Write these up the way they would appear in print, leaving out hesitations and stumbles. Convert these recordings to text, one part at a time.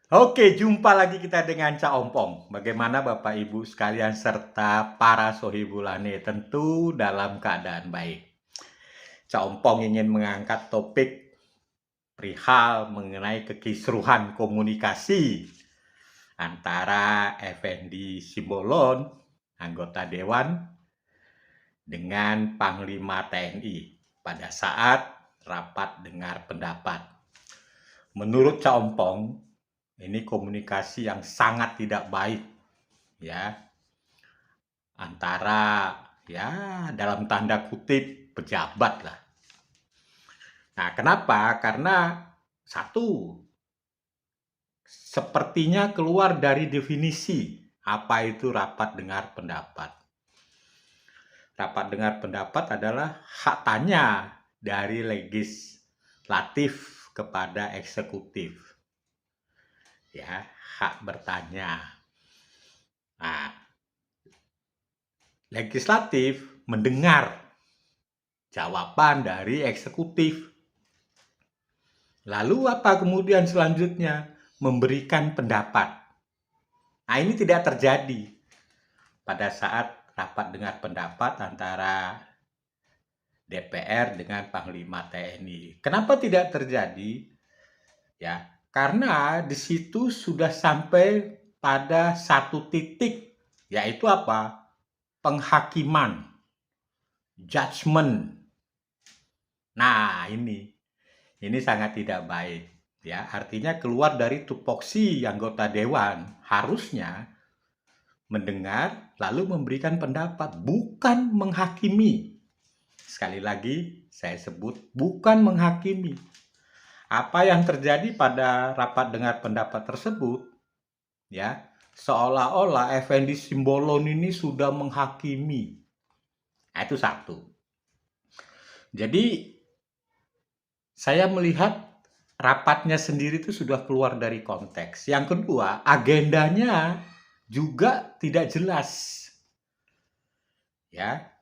Oke, jumpa lagi kita dengan Cak Ompong. Bagaimana Bapak Ibu sekalian serta para sohibulane? Tentu dalam keadaan baik. Cak Ompong ingin mengangkat topik perihal mengenai kekisruhan komunikasi antara Effendi Simbolon, anggota Dewan, dengan Panglima TNI pada saat rapat dengar pendapat. Menurut Cak Ompong, ini komunikasi yang sangat tidak baik, ya, antara, ya, dalam tanda kutip pejabat lah. Nah, kenapa? Karena satu, sepertinya keluar dari definisi apa itu rapat dengar pendapat. Rapat dengar pendapat adalah hak tanya dari legislatif kepada eksekutif. Ya, hak bertanya. Nah, legislatif mendengar jawaban dari eksekutif. Lalu apa kemudian selanjutnya? Memberikan pendapat. Nah, ini tidak terjadi pada saat rapat dengar pendapat antara DPR dengan Panglima TNI. Kenapa tidak terjadi? Ya, karena di situ sudah sampai pada satu titik, yaitu apa? Penghakiman, judgment. Nah, ini sangat tidak baik. Ya, artinya keluar dari tupoksi anggota dewan harusnya mendengar lalu memberikan pendapat, bukan menghakimi. Sekali lagi saya sebut bukan menghakimi. Apa yang terjadi pada rapat dengar pendapat tersebut, ya, seolah-olah Effendi Simbolon ini sudah menghakimi. Nah, itu satu. Jadi saya melihat rapatnya sendiri itu sudah keluar dari konteks. Yang kedua, agendanya juga tidak jelas. Ya,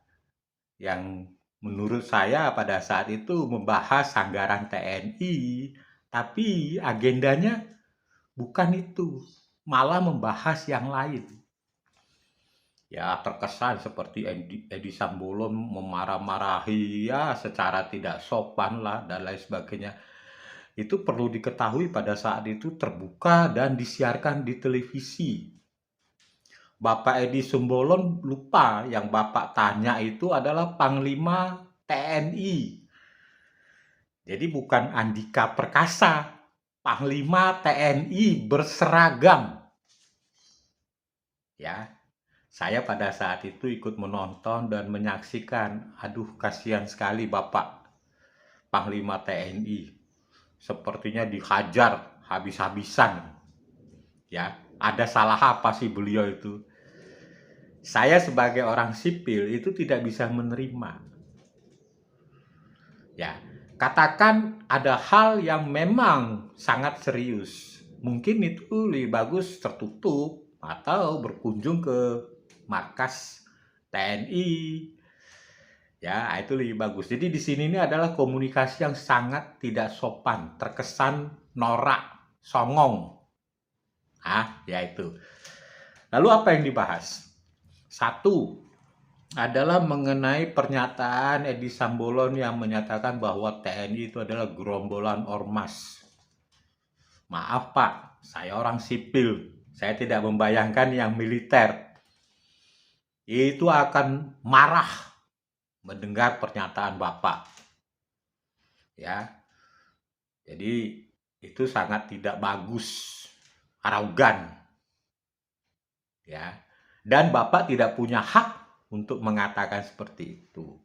yang menurut saya pada saat itu membahas anggaran TNI, tapi agendanya bukan itu, malah membahas yang lain. Ya, terkesan seperti Edi Sambolon memarah-marahi, ya, secara tidak sopan lah dan lain sebagainya. Itu perlu diketahui pada saat itu terbuka dan disiarkan di televisi. Bapak Edi Simbolon lupa yang Bapak tanya itu adalah Panglima TNI. Jadi bukan Andika Perkasa, Panglima TNI berseragam. Ya, saya pada saat itu ikut menonton dan menyaksikan. Aduh, kasihan sekali Bapak Panglima TNI. Sepertinya dihajar habis-habisan. Ya, ada salah apa sih beliau itu? Saya sebagai orang sipil itu tidak bisa menerima. Ya, katakan ada hal yang memang sangat serius. Mungkin itu lebih bagus tertutup atau berkunjung ke markas TNI. Ya, itu lebih bagus. Jadi di sini ini adalah komunikasi yang sangat tidak sopan, terkesan norak, songong. Ya itu. Lalu apa yang dibahas? Satu adalah mengenai pernyataan Edi Sambolon yang menyatakan bahwa TNI itu adalah gerombolan ormas. Maaf Pak, saya orang sipil. Saya tidak membayangkan yang militer. Itu akan marah mendengar pernyataan Bapak. Ya. Jadi itu sangat tidak bagus, arogan. Ya. Dan Bapak tidak punya hak untuk mengatakan seperti itu.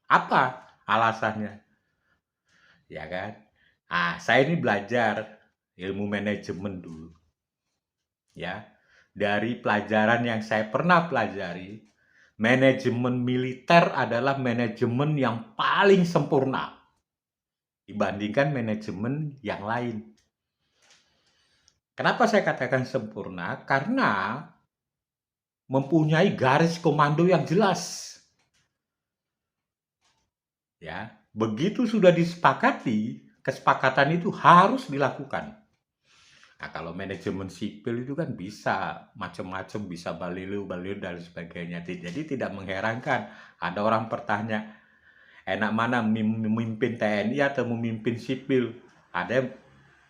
Apa alasannya? Ya kan? Saya ini belajar ilmu manajemen dulu. Ya. Dari pelajaran yang saya pernah pelajari, manajemen militer adalah manajemen yang paling sempurna dibandingkan manajemen yang lain. Kenapa saya katakan sempurna? Karena mempunyai garis komando yang jelas. Ya, begitu sudah disepakati, kesepakatan itu harus dilakukan. Nah, kalau manajemen sipil itu kan bisa macam-macam, bisa balilu-balilu dan sebagainya. Jadi tidak mengherankan ada orang bertanya, enak mana memimpin TNI atau memimpin sipil? Ada yang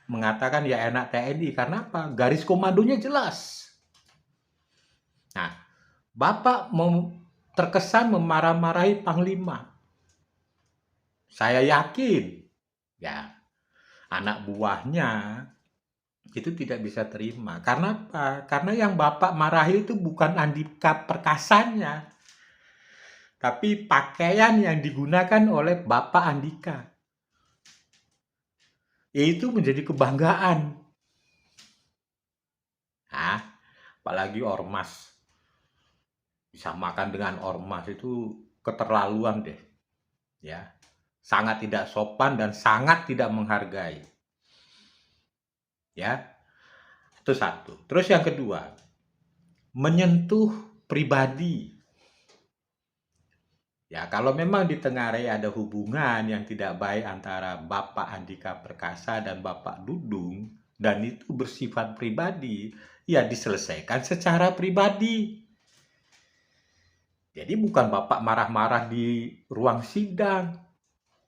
mengatakan ya enak TNI, karena apa? Garis komandonya jelas. Nah, Bapak terkesan memarah-marahi Panglima. Saya yakin, ya, anak buahnya itu tidak bisa terima. Karena apa? Karena yang Bapak marahi itu bukan Andika Perkasanya, tapi pakaian yang digunakan oleh Bapak Andika. Itu menjadi kebanggaan. Nah, apalagi ormas. Disamakan dengan ormas itu keterlaluan deh. Ya, sangat tidak sopan dan sangat tidak menghargai. Ya, itu satu. Terus yang kedua, menyentuh pribadi. Ya, kalau memang di Tenggarai ada hubungan yang tidak baik antara Bapak Andika Perkasa dan Bapak Dudung, dan itu bersifat pribadi, ya diselesaikan secara pribadi. Jadi bukan Bapak marah-marah di ruang sidang.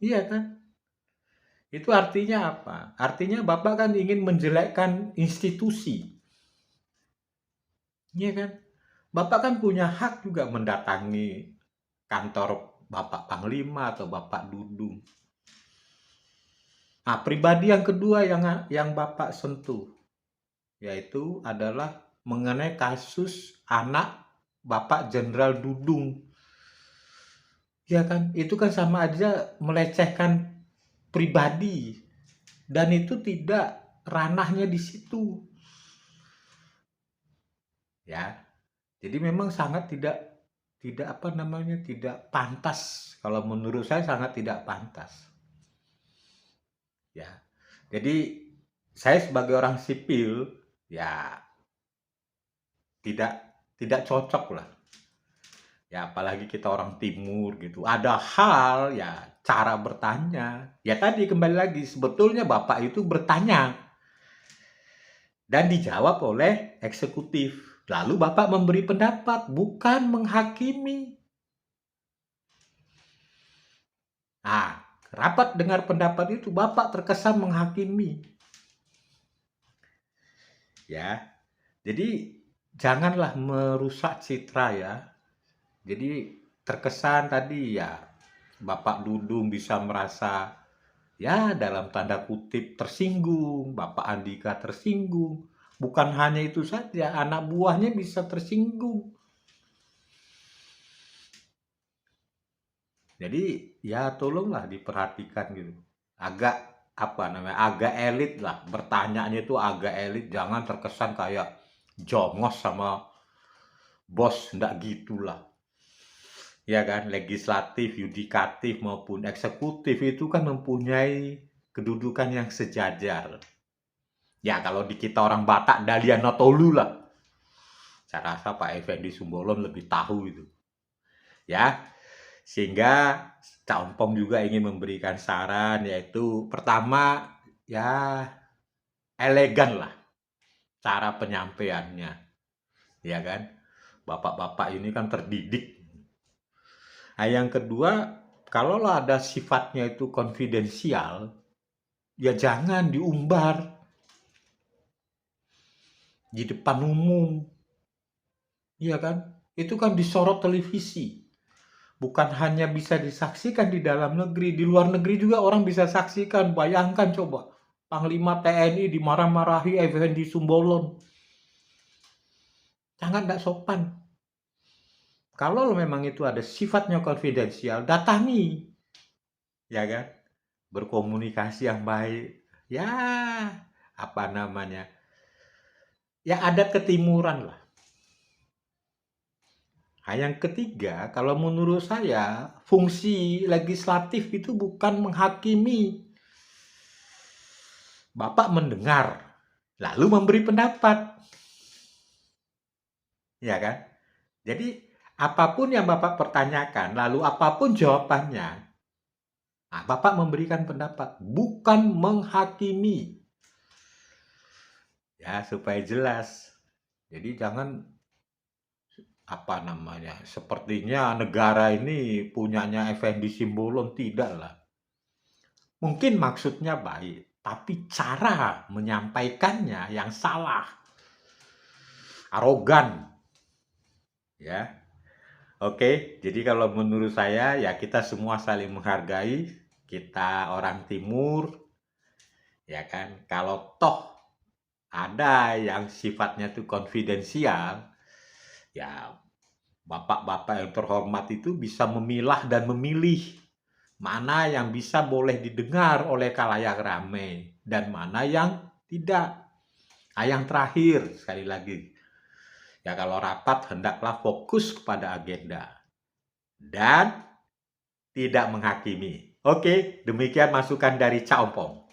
Iya kan? Itu artinya apa? Artinya Bapak kan ingin menjelekkan institusi. Iya kan? Bapak kan punya hak juga mendatangi kantor Bapak Panglima atau Bapak Dudung. Nah, pribadi yang kedua yang Bapak sentuh, yaitu adalah mengenai kasus anak Bapak Jenderal Dudung. Ya kan? Itu kan sama aja melecehkan pribadi, dan itu tidak ranahnya di situ. Ya. Jadi memang sangat tidak apa namanya, tidak pantas. Kalau menurut saya sangat tidak pantas. Ya. Jadi saya sebagai orang sipil ya tidak tidak cocok lah. Ya apalagi kita orang timur gitu. Ada hal ya cara bertanya. Ya tadi kembali lagi sebetulnya Bapak itu bertanya dan dijawab oleh eksekutif. Lalu Bapak memberi pendapat, bukan menghakimi. Nah, rapat dengar pendapat itu Bapak terkesan menghakimi. Ya. Jadi janganlah merusak citra ya. Jadi terkesan tadi ya Bapak Dudung bisa merasa ya dalam tanda kutip tersinggung, Bapak Andika tersinggung. Bukan hanya itu saja, anak buahnya bisa tersinggung. Jadi ya tolonglah diperhatikan gitu. Agak apa namanya? Agak elit lah. Bertanyanya itu agak elit, jangan terkesan kayak jongos sama bos, ndak gitulah. Ya kan, legislatif, yudikatif maupun eksekutif itu kan mempunyai kedudukan yang sejajar. Ya kalau di kita orang Batak, Dalian Tolu lah. Saya rasa Pak Effendi Simbolon lebih tahu itu. Ya, sehingga Cak Ompong juga ingin memberikan saran, yaitu pertama ya elegan lah cara penyampaiannya, ya kan? Bapak-bapak ini kan terdidik. Nah, yang kedua, kalau ada sifatnya itu konfidensial, ya jangan diumbar di depan umum, ya kan? Itu kan disorot televisi. Bukan hanya bisa disaksikan di dalam negeri, di luar negeri juga orang bisa saksikan. Bayangkan coba, Panglima TNI dimarah-marahi Effendi Simbolon. Sangat tidak sopan. Kalau memang itu ada sifatnya konfidensial, datangi, ya kan? Berkomunikasi yang baik. Ya, apa namanya? Ya adat ketimuran lah. Nah, yang ketiga, kalau menurut saya, fungsi legislatif itu bukan menghakimi. Bapak mendengar, lalu memberi pendapat. Ya kan? Jadi, apapun yang Bapak pertanyakan, lalu apapun jawabannya, nah, Bapak memberikan pendapat, bukan menghakimi. Ya, supaya jelas. Jadi jangan apa namanya, sepertinya negara ini punyanya Effendi Simbolon, tidak lah. Mungkin maksudnya baik, tapi cara menyampaikannya yang salah, arogan, ya. Oke, jadi kalau menurut saya ya kita semua saling menghargai, kita orang timur, ya kan. Kalau toh ada yang sifatnya itu konfidensial, ya bapak-bapak yang terhormat itu bisa memilah dan memilih mana yang bisa boleh didengar oleh khalayak ramai dan mana yang tidak. Nah, yang terakhir sekali lagi, ya kalau rapat hendaklah fokus kepada agenda dan tidak menghakimi. Oke, demikian masukan dari Cak Ompong.